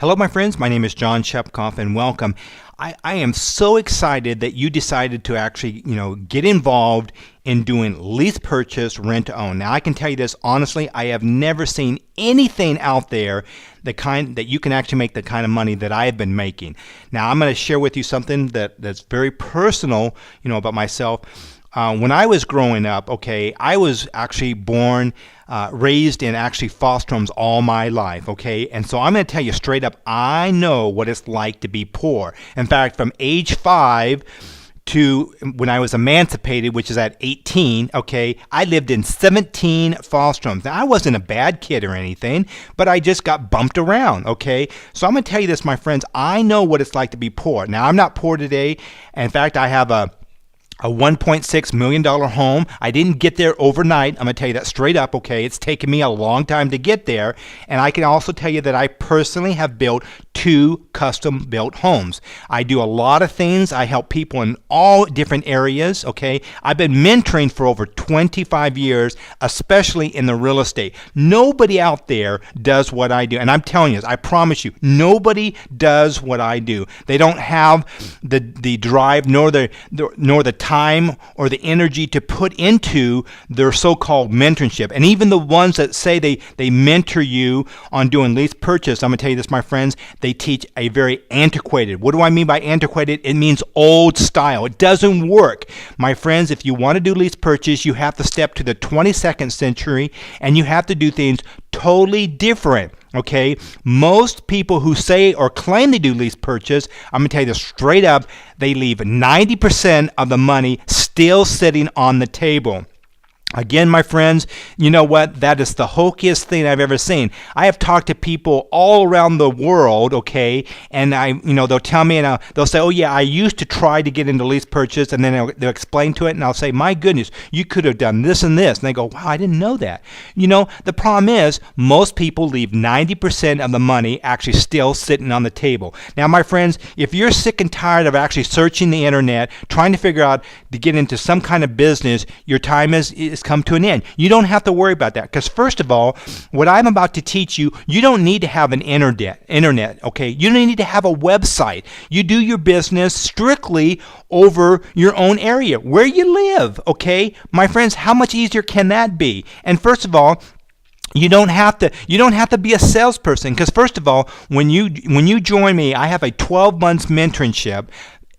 Hello, my friends. My name is John Schepcoff, and welcome. I am so excited that you decided to actually, get involved in doing lease purchase, rent to own. Now, I can tell you this honestly, I have never seen anything out there the kind that you can actually make the kind of money that I have been making. Now, I'm going to share with you something that's very personal, about myself. When I was growing up, I was actually born, raised in actually foster homes all my life, and so I'm going to tell you straight up, I know what it's like to be poor. In fact, from age 5 to when I was emancipated, which is at 18, I lived in 17 foster homes. Now, I wasn't a bad kid or anything, but I just got bumped around, So I'm going to tell you this, my friends, I know what it's like to be poor. Now, I'm not poor today. In fact, I have a $1.6 million home. I didn't get there overnight. I'm going to tell you that straight up, It's taken me a long time to get there. And I can also tell you that I personally have built 2 custom-built homes. I do a lot of things. I help people in all different areas, I've been mentoring for over 25 years, especially in the real estate. Nobody out there does what I do. And I'm telling you this, I promise you, nobody does what I do. They don't have the drive nor the time or the energy to put into their so-called mentorship. And even the ones that say they mentor you on doing lease purchase, I'm going to tell you this, my friends, they teach a very antiquated. What do I mean by antiquated? It means old style. It doesn't work. My friends, if you want to do lease purchase, you have to step to the 22nd century and you have to do things totally different. Most people who say or claim they do lease purchase, I'm going to tell you this straight up, they leave 90% of the money still sitting on the table. Again, my friends, you know what? That is the hokiest thing I've ever seen. I have talked to people all around the world, and they'll tell me, and they'll say, oh yeah, I used to try to get into lease purchase, and then they'll explain to it, and I'll say, my goodness, you could have done this and this. And they go, wow, I didn't know that. The problem is, most people leave 90% of the money actually still sitting on the table. Now, my friends, if you're sick and tired of actually searching the internet, trying to figure out to get into some kind of business, your time is come to an end. You don't have to worry about that, because first of all, what I'm about to teach you, you don't need to have an internet, You don't need to have a website. You do your business strictly over your own area, where you live, My friends, how much easier can that be? And first of all, you don't have to be a salesperson, because first of all, when you join me, I have a 12 months mentorship.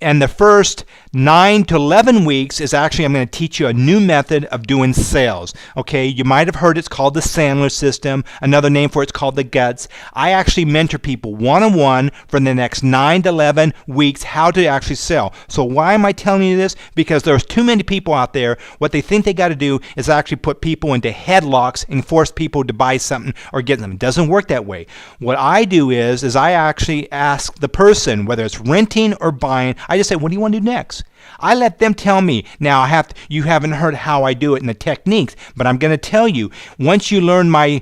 And the first 9 to 11 weeks is actually, I'm going to teach you a new method of doing sales. You might have heard it's called the Sandler system. Another name for it's called the guts. I actually mentor people one-on-one for the next 9 to 11 weeks how to actually sell. So why am I telling you this? Because there's too many people out there. What they think they got to do is actually put people into headlocks and force people to buy something or get them. It doesn't work that way. What I do is I actually ask the person, whether it's renting or buying, I just say, what do you want to do next? I let them tell me. Now, you haven't heard how I do it and the techniques, but I'm going to tell you, once you learn my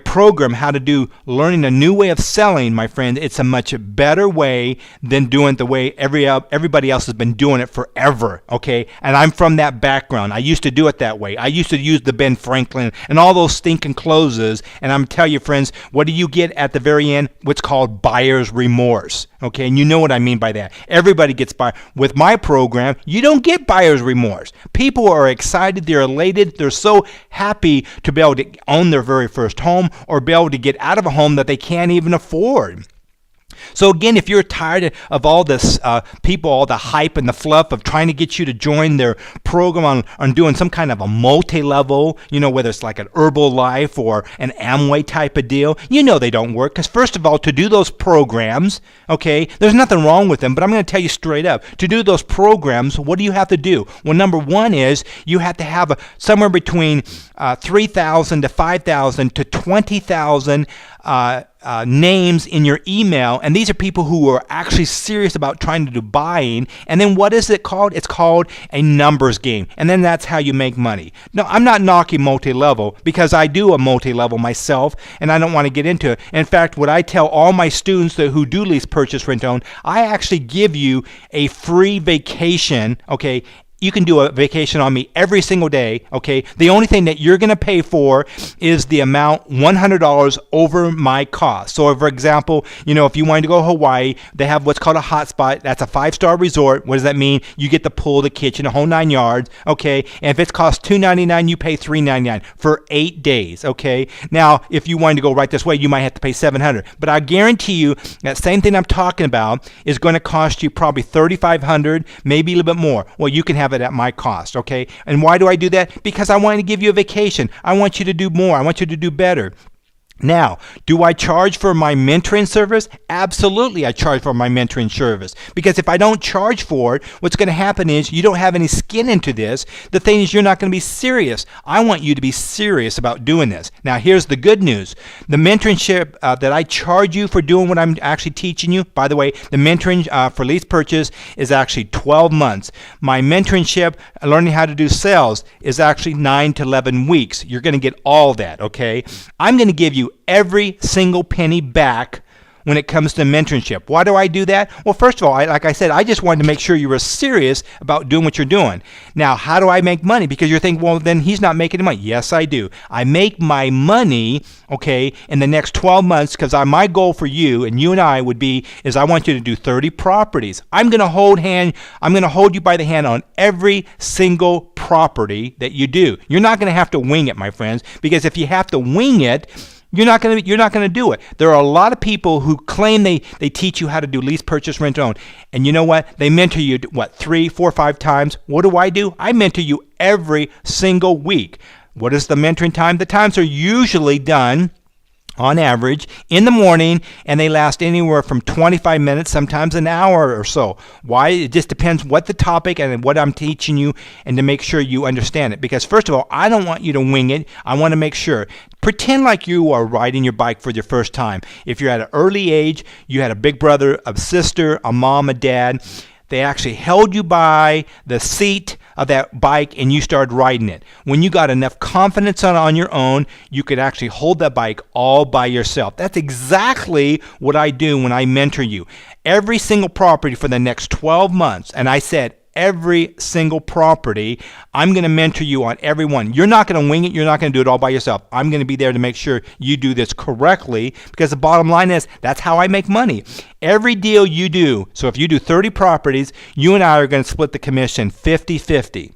program, how to do learning a new way of selling, my friend, it's a much better way than doing it the way everybody else has been doing it forever, And I'm from that background. I used to do it that way. I used to use the Ben Franklin and all those stinking closes, and I'm telling you, friends, what do you get at the very end? What's called buyer's remorse, And you know what I mean by that. Everybody gets by. With my program, you don't get buyer's remorse. People are excited, they're elated, they're so happy to be able to own their very first home or be able to get out of a home that they can't even afford. So again, if you're tired of all this people, all the hype and the fluff of trying to get you to join their program on doing some kind of a multi-level, whether it's like an Herbalife or an Amway type of deal, they don't work. Because first of all, to do those programs, there's nothing wrong with them, but I'm going to tell you straight up, to do those programs, what do you have to do? Well, number one is you have to have somewhere between 3,000 to 5,000 to 20,000 names in your email, and these are people who are actually serious about trying to do buying. And then what is it called? It's called a numbers game, and then that's how you make money. No, I'm not knocking multi-level, because I do a multi-level myself, and I don't want to get into it. In fact, what I tell all my students who do lease purchase rent own, I actually give you a free vacation, you can do a vacation on me every single day, okay? The only thing that you're going to pay for is the amount $100 over my cost. So, for example, if you wanted to go to Hawaii, they have what's called a hotspot. That's a 5-star resort. What does that mean? You get the pool, the kitchen, the whole 9 yards, okay? And if it costs $299, you pay $399 for 8 days, okay? Now, if you wanted to go right this way, you might have to pay $700. But I guarantee you that same thing I'm talking about is going to cost you probably $3,500, maybe a little bit more. Well, you can have it at my cost, okay? And why do I do that? Because I want to give you a vacation. I want you to do more. I want you to do better. Now, do I charge for my mentoring service? Absolutely, I charge for my mentoring service. Because if I don't charge for it, what's going to happen is you don't have any skin into this. The thing is, you're not going to be serious. I want you to be serious about doing this. Now, here's the good news. The mentorship that I charge you for doing what I'm actually teaching you, by the way, the mentoring for lease purchase is actually 12 months. My mentorship, learning how to do sales, is actually 9 to 11 weeks. You're going to get all that, okay? I'm going to give you every single penny back when it comes to mentorship. Why do I do that? Well, first of all, like I said, I just wanted to make sure you were serious about doing what you're doing. Now, how do I make money? Because you're thinking, well, then he's not making any money. Yes, I do. I make my money, okay, in the next 12 months because my goal for you and you and I would be is I want you to do 30 properties. I'm going to hold you by the hand on every single property that you do. You're not going to have to wing it, my friends, because if you have to wing it, you're not going to do it. There are a lot of people who claim they teach you how to do lease, purchase, rent, own. And you know what? They mentor you, 3, 4, 5 times. What do? I mentor you every single week. What is the mentoring time? The times are usually done on average in the morning, and they last anywhere from 25 minutes, sometimes an hour or so. Why? It just depends what the topic and what I'm teaching you, and to make sure you understand it. Because first of all, I don't want you to wing it. I want to make sure. Pretend like you are riding your bike for your first time. If you're at an early age, you had a big brother, a sister, a mom, a dad. They actually held you by the seat of that bike and you started riding it. When you got enough confidence on your own, you could actually hold that bike all by yourself. That's exactly what I do when I mentor you. Every single property for the next 12 months, and I said every single property, I'm going to mentor you on every one. You're not going to wing it. You're not going to do it all by yourself. I'm going to be there to make sure you do this correctly, because the bottom line is that's how I make money. Every deal you do, so if you do 30 properties, you and I are going to split the commission 50-50.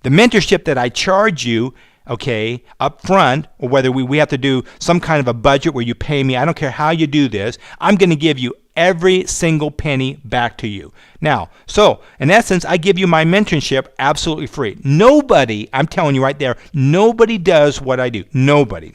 The mentorship that I charge you, okay, up front, or whether we have to do some kind of a budget where you pay me, I don't care how you do this, I'm going to give you every single penny back to you. Now, so in essence, I give you my mentorship absolutely free. Nobody, I'm telling you right there, nobody does what I do. Nobody.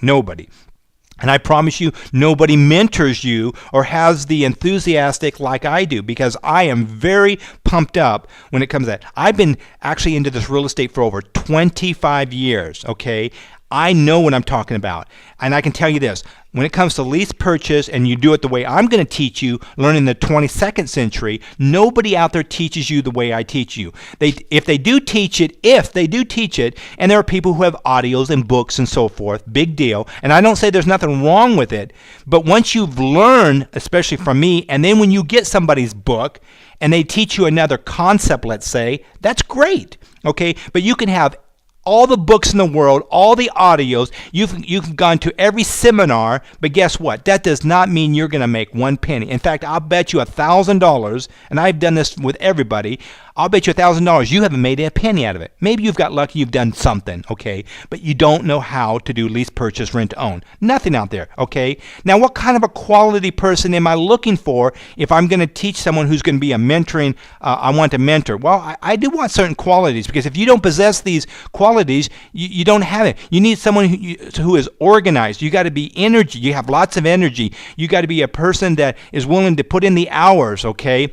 And I promise you, nobody mentors you or has the enthusiastic like I do, because I am very pumped up when it comes to that. I've been actually into this real estate for over 25 years, okay? I know what I'm talking about. And I can tell you this, when it comes to lease purchase and you do it the way I'm going to teach you, learning the 22nd century, nobody out there teaches you the way I teach you. If they do teach it, and there are people who have audios and books and so forth, big deal. And I don't say there's nothing wrong with it, but once you've learned, especially from me, and then when you get somebody's book and they teach you another concept, let's say, that's great, okay? But you can have all the books in the world, all the audios, you've gone to every seminar, but guess what? That does not mean you're going to make one penny. In fact, I'll bet you $1,000, and I've done this with everybody, I'll bet you $1,000 you haven't made a penny out of it. Maybe you've got lucky, you've done something, okay? But you don't know how to do lease, purchase, rent, to own. Nothing out there, okay? Now, what kind of a quality person am I looking for if I'm going to teach someone who's going to be a mentoring, I want to mentor? Well, I do want certain qualities, because if you don't possess these qualities, you don't have it. You need someone who is organized. You got to be energy. You have lots of energy. You got to be a person that is willing to put in the hours, okay?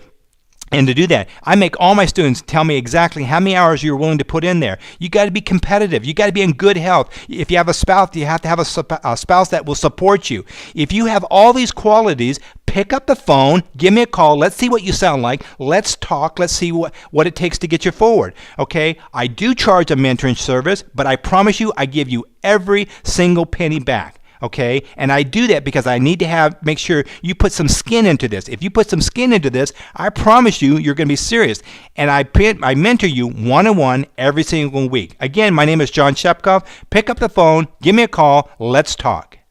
And to do that, I make all my students tell me exactly how many hours you're willing to put in there. You got to be competitive. You got to be in good health. If you have a spouse, you have to have a spouse that will support you. If you have all these qualities, pick up the phone, give me a call. Let's see what you sound like. Let's talk. Let's see what it takes to get you forward. Okay? I do charge a mentoring service, but I promise you I give you every single penny back. Okay, and I do that because I need to make sure you put some skin into this. If you put some skin into this, I promise you're going to be serious. And I mentor you one-on-one every single week. Again, my name is John Schepcoff. Pick up the phone, give me a call, let's talk.